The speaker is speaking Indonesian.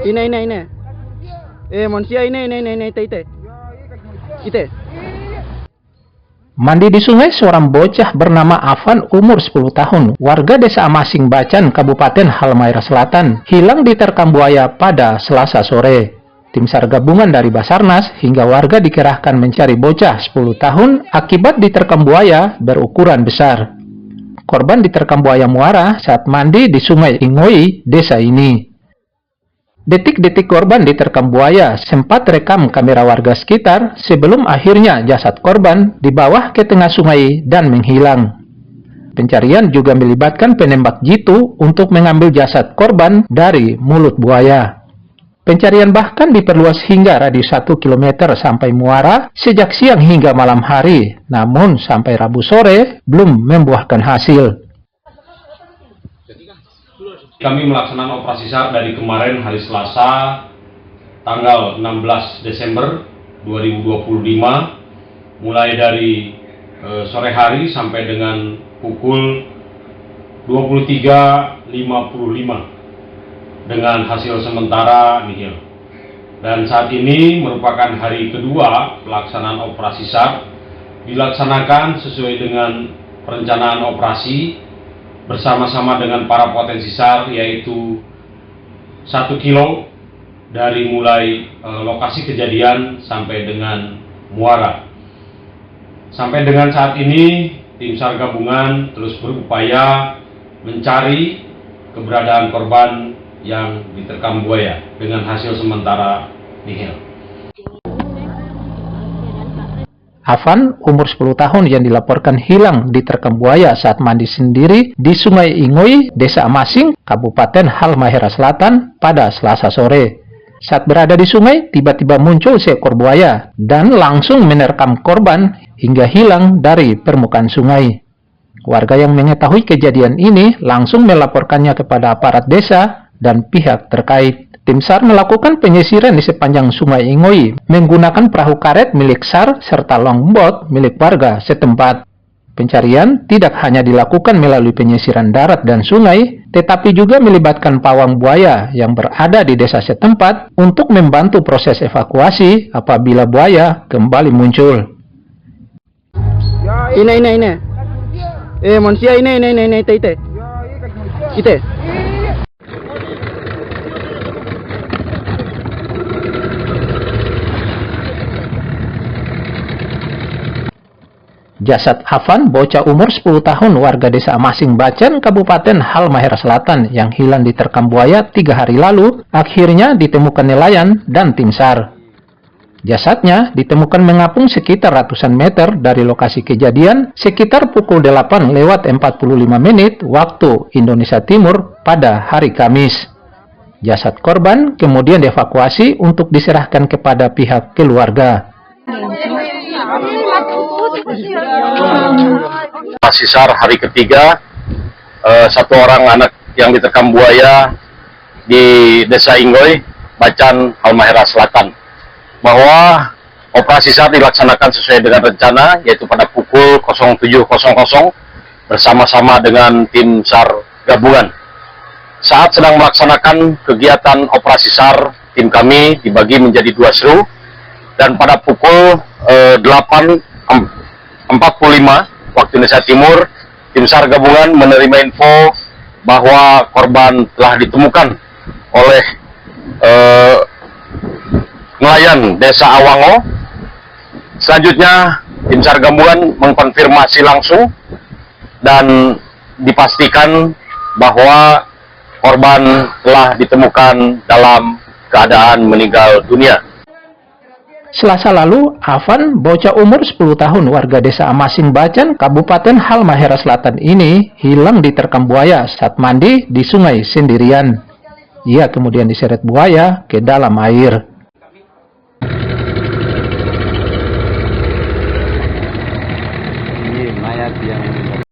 Ini. Manusia ini, ite. Mandi di sungai seorang bocah bernama Afan umur 10 tahun, warga desa Amasing Bacan, Kabupaten Halmahera Selatan, hilang diterkam buaya pada Selasa sore. Tim SAR gabungan dari Basarnas hingga warga dikerahkan mencari bocah 10 tahun akibat diterkam buaya berukuran besar. Korban diterkam buaya muara saat mandi di sungai Ingoi, desa ini. Detik-detik korban diterkam buaya sempat rekam kamera warga sekitar sebelum akhirnya jasad korban dibawa ke tengah sungai dan menghilang. Pencarian juga melibatkan penembak jitu untuk mengambil jasad korban dari mulut buaya. Pencarian bahkan diperluas hingga radius 1 km sampai muara sejak siang hingga malam hari, namun sampai Rabu sore belum membuahkan hasil. Kami melaksanakan operasi SAR dari kemarin hari Selasa tanggal 16 Desember 2025 mulai dari sore hari sampai dengan pukul 23.55 dengan hasil sementara nihil. Dan saat ini merupakan hari kedua pelaksanaan operasi SAR dilaksanakan sesuai dengan perencanaan operasi bersama-sama dengan para potensi SAR, yaitu 1 kilo dari mulai lokasi kejadian sampai dengan muara. Sampai dengan saat ini tim SAR gabungan terus berupaya mencari keberadaan korban yang diterkam buaya dengan hasil sementara nihil. Afan, umur 10 tahun yang dilaporkan hilang diterkam buaya saat mandi sendiri di Sungai Ingoi, Desa Amasing, Kabupaten Halmahera Selatan pada Selasa sore. Saat berada di sungai, tiba-tiba muncul seekor buaya dan langsung menerkam korban hingga hilang dari permukaan sungai. Warga yang mengetahui kejadian ini langsung melaporkannya kepada aparat desa dan pihak terkait. Tim SAR melakukan penyisiran di sepanjang Sungai Ingoi menggunakan perahu karet milik SAR serta longboat milik warga setempat. Pencarian tidak hanya dilakukan melalui penyisiran darat dan sungai, tetapi juga melibatkan pawang buaya yang berada di desa setempat untuk membantu proses evakuasi apabila buaya kembali muncul. Ini. Manusia ini, ite. Jasad Afan, bocah umur 10 tahun warga desa Amasing Bacan, Kabupaten Halmahera Selatan yang hilang diterkam buaya 3 hari lalu, akhirnya ditemukan nelayan dan tim SAR. Jasadnya ditemukan mengapung sekitar ratusan meter dari lokasi kejadian sekitar pukul 8:45 waktu Indonesia Timur pada hari Kamis. Jasad korban kemudian dievakuasi untuk diserahkan kepada pihak keluarga. Operasi SAR hari ketiga, 1 orang anak yang diterkam buaya di Desa Ingoi, Bacan, Halmahera Selatan. Bahwa operasi SAR dilaksanakan sesuai dengan rencana, yaitu pada pukul 07.00 bersama-sama dengan tim SAR gabungan. Saat sedang melaksanakan kegiatan operasi SAR, tim kami dibagi menjadi 2 seru, dan pada pukul 8.45 waktu Indonesia Timur, tim SAR gabungan menerima info bahwa korban telah ditemukan oleh nelayan Desa Awango. Selanjutnya, tim SAR gabungan mengkonfirmasi langsung dan dipastikan bahwa korban telah ditemukan dalam keadaan meninggal dunia. Selasa lalu, Afan, bocah umur 10 tahun warga desa Amasing Bacan, Kabupaten Halmahera Selatan ini hilang diterkam buaya saat mandi di sungai sendirian. Ia kemudian diseret buaya ke dalam air. Ini mayat yang